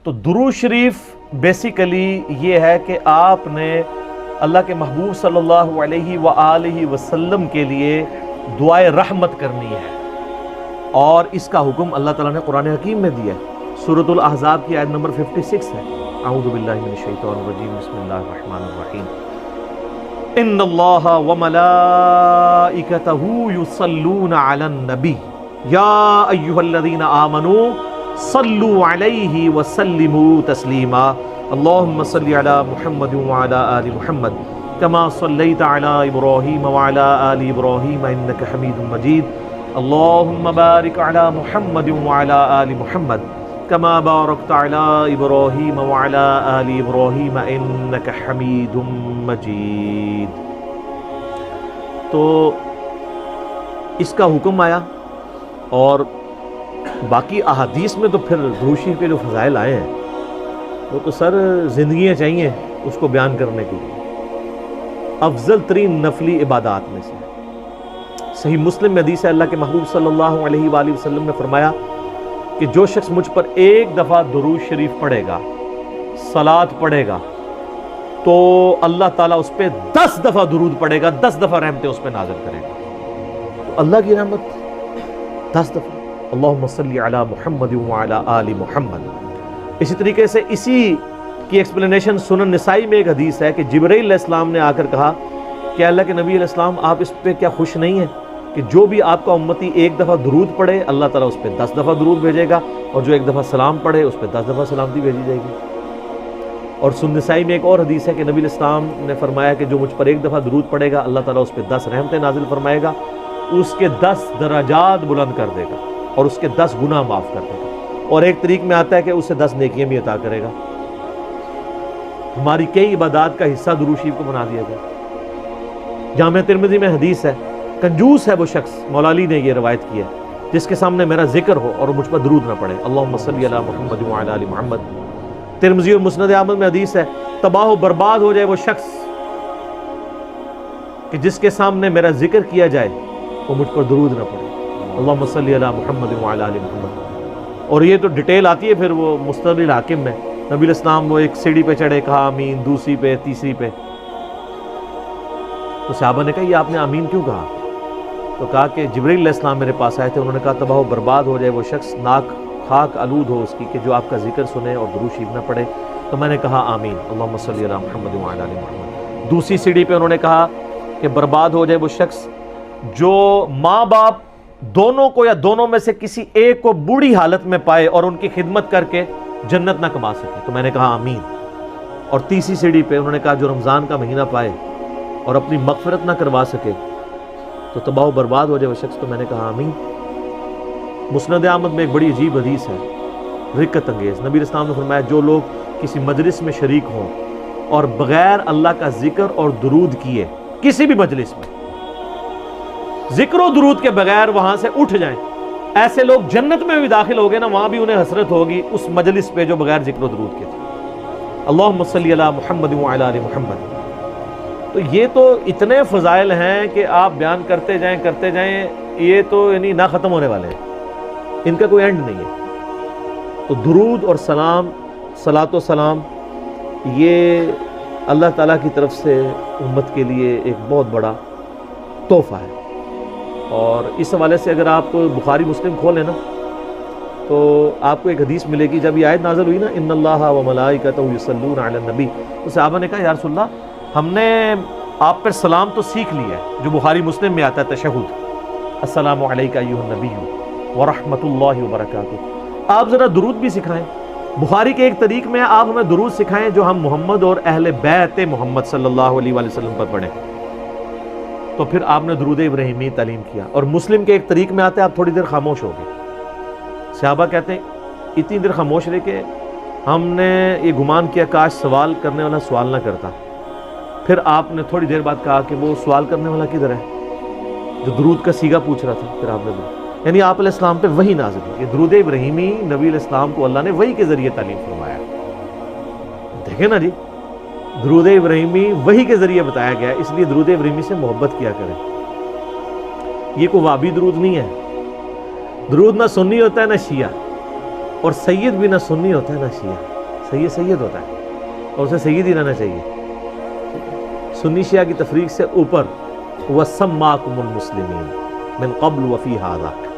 تو درود شریف بیسیکلی یہ ہے کہ آپ نے اللہ کے محبوب صلی اللہ علیہ وآلہ وسلم کے لیے دعائے رحمت کرنی ہے، اور اس کا حکم اللہ تعالیٰ نے قرآن حکیم میں دیا ہے۔ سورۃ الاحزاب کی آیت نمبر 56 ہے۔ اعوذ باللہ من الشیطان الرجیم، بسم اللہ الرحمن الرحیم۔ ان اللہ وملائکتہ یصلون علی النبی یا ایھا الذین آمنوا صلوا علیہ وسلموا تسلیما اللہم صل علی محمد وعلی آل محمد کما صلیت علی ابراہیم وعلی آل ابراہیم انک حمید مجید اللہم بارک علی محمد وعلی آل محمد کما بارکت علی ابراہیم وعلی آل ابراہیم انک حمید مجید۔ تو اس کا حکم آیا، اور باقی احادیث میں تو پھر درود شریف کے جو فضائل آئے ہیں وہ تو سر زندگیاں چاہیے اس کو بیان کرنے کے لیے۔ افضل ترین نفلی عبادات میں سے صحیح مسلم میں حدیث ہے، اللہ کے محبوب صلی اللہ علیہ وآلہ وسلم نے فرمایا کہ جو شخص مجھ پر ایک دفعہ درود شریف پڑھے گا، صلات پڑھے گا، تو اللہ تعالیٰ اس پہ 10 دفعہ درود پڑھے گا، 10 دفعہ رحمتیں اس پہ نازل کرے گا۔ تو اللہ کی رحمت 10 دفعہ، اللہم صلی علی محمد وعلی آل محمد۔ اسی طریقے سے اسی کی ایکسپلینیشن سنن نسائی میں ایک حدیث ہے کہ جبرائیل علیہ السلام نے آ کر کہا کہ اللہ کے نبی علیہ السلام آپ اس پہ کیا خوش نہیں ہیں کہ جو بھی آپ کا امتی ایک دفعہ درود پڑھے اللہ تعالیٰ اس پہ 10 دفعہ درود بھیجے گا، اور جو ایک دفعہ سلام پڑھے اس پہ 10 دفعہ سلامتی بھیجی جائے گی۔ اور سنن نسائی میں ایک اور حدیث ہے کہ نبی علیہ السلام نے فرمایا کہ جو مجھ پر ایک دفعہ درود پڑھے گا اللہ تعالیٰ اس پہ 10 رحمتیں نازل فرمائے گا، اس کے 10 درجات بلند کر دے گا اور اس کے 10 گناہ معاف کر دے گا، اور ایک طریق میں آتا ہے کہ اسے 10 نیکیاں بھی عطا کرے گا۔ ہماری کئی عبادات کا حصہ درود شریف کو بنا دیا گیا۔ جامع ترمذی میں حدیث ہے، کنجوس ہے وہ شخص، مولا علی نے یہ روایت کی ہے، جس کے سامنے میرا ذکر ہو اور مجھ پر درود نہ پڑے، اللہم صلی علی محمد وعلی آل محمد۔ ترمذی اور مسند احمد میں حدیث ہے، تباہ و برباد ہو جائے وہ شخص کہ جس کے سامنے میرا ذکر کیا جائے وہ مجھ پر درود نہ پڑے، اللہم صلی علی محمد وعلی آل محمد۔ اور یہ تو ڈیٹیل آتی ہے پھر وہ مستدرک الحاکم میں، نبی علیہ السلام وہ ایک سیڑھی پہ چڑھے، کہا آمین، دوسری پہ، تیسری پہ، تو صحابہ نے کہا یہ آپ نے آمین کیوں کہا؟ تو کہا کہ جبرائیل علیہ السلام میرے پاس آئے تھے، انہوں نے کہا تباہ و برباد ہو جائے وہ شخص، ناک خاک آلود ہو اس کی، کہ جو آپ کا ذکر سنے اور درود شریف نہ پڑھے۔ تو میں نے کہا آمین، اللہم صلی علی محمد وعلی آل محمد۔ دوسری سیڑھی پہ انہوں نے کہا کہ برباد ہو جائے وہ شخص جو ماں باپ دونوں کو یا دونوں میں سے کسی ایک کو بوڑھی حالت میں پائے اور ان کی خدمت کر کے جنت نہ کما سکے، تو میں نے کہا آمین۔ اور تیسری سیڑھی پہ انہوں نے کہا جو رمضان کا مہینہ پائے اور اپنی مغفرت نہ کروا سکے تو تباہ و برباد ہو جائے وہ شخص، تو میں نے کہا آمین۔ مسند احمد میں ایک بڑی عجیب حدیث ہے، رقت انگیز، نبی علیہ السلام نے فرمایا جو لوگ کسی مجلس میں شریک ہوں اور بغیر اللہ کا ذکر اور درود کیے، کسی بھی مجلس میں ذکر و درود کے بغیر وہاں سے اٹھ جائیں، ایسے لوگ جنت میں بھی داخل ہو گئے نا، وہاں بھی انہیں حسرت ہوگی اس مجلس پہ جو بغیر ذکر و درود کے تھے۔ اللہم صلی علی محمد وعلی آل محمد۔ تو یہ تو اتنے فضائل ہیں کہ آپ بیان کرتے جائیں، یہ تو یعنی نہ ختم ہونے والے ہیں، ان کا کوئی اینڈ نہیں ہے۔ تو درود اور سلام، صلاۃ و سلام، یہ اللہ تعالیٰ کی طرف سے امت کے لیے ایک بہت بڑا تحفہ ہے۔ اور اس حوالے سے اگر آپ بخاری مسلم کھولیں نا تو آپ کو ایک حدیث ملے گی، جب یہ آیت نازل ہوئی نا ان اللہ وملائکتہ یصلون علی النبی، تو صحابہ نے کہا یا رسول اللہ ہم نے آپ پر سلام تو سیکھ لیا ہے جو بخاری مسلم میں آتا ہے تشہد، السلام علیک ایھا النبی ورحمۃ اللہ وبرکاتہ، آپ ذرا درود بھی سکھائیں۔ بخاری کے ایک طریق میں آپ ہمیں درود سکھائیں جو ہم محمد اور اہل بیت محمد صلی اللہ علیہ وآلہ وسلم پر پڑھیں۔ تو پھر آپ نے درود ابراہیمی تعلیم کیا، اور مسلم کے ایک طریق میں آتا ہے آپ تھوڑی دیر خاموش ہو گئے۔ صحابہ کہتے ہیں اتنی دیر خاموش رہے کہ ہم نے یہ گمان کیا کاش سوال کرنے والا سوال نہ کرتا۔ پھر آپ نے تھوڑی دیر بعد کہا کہ وہ سوال کرنے والا کدھر ہے جو درود کا سیگا پوچھ رہا تھا؟ پھر آپ نے یعنی آپ علیہ السلام پہ وحی نازل ہوئی، یہ درود ابراہیمی نبی علیہ السلام کو اللہ نے وحی کے ذریعے تعلیم فرمایا۔ دیکھیں نا جی، درود ابراہیمی وحی کے ذریعے بتایا گیا ہے، اس لیے درود ابراہیمی سے محبت کیا کریں۔ یہ کوئی وابی درود نہیں ہے، درود نہ سنی ہوتا ہے نہ شیعہ، اور سید بھی نہ سنی ہوتا ہے نہ شیعہ، سید سید ہوتا ہے اور اسے سید ہی رہنا چاہیے. سنی شیعہ کی تفریق سے اوپر وَسَمَّاكُمُ الْمُسْلِمِينَ مِن قَبْلُ وَفِي هَذَا.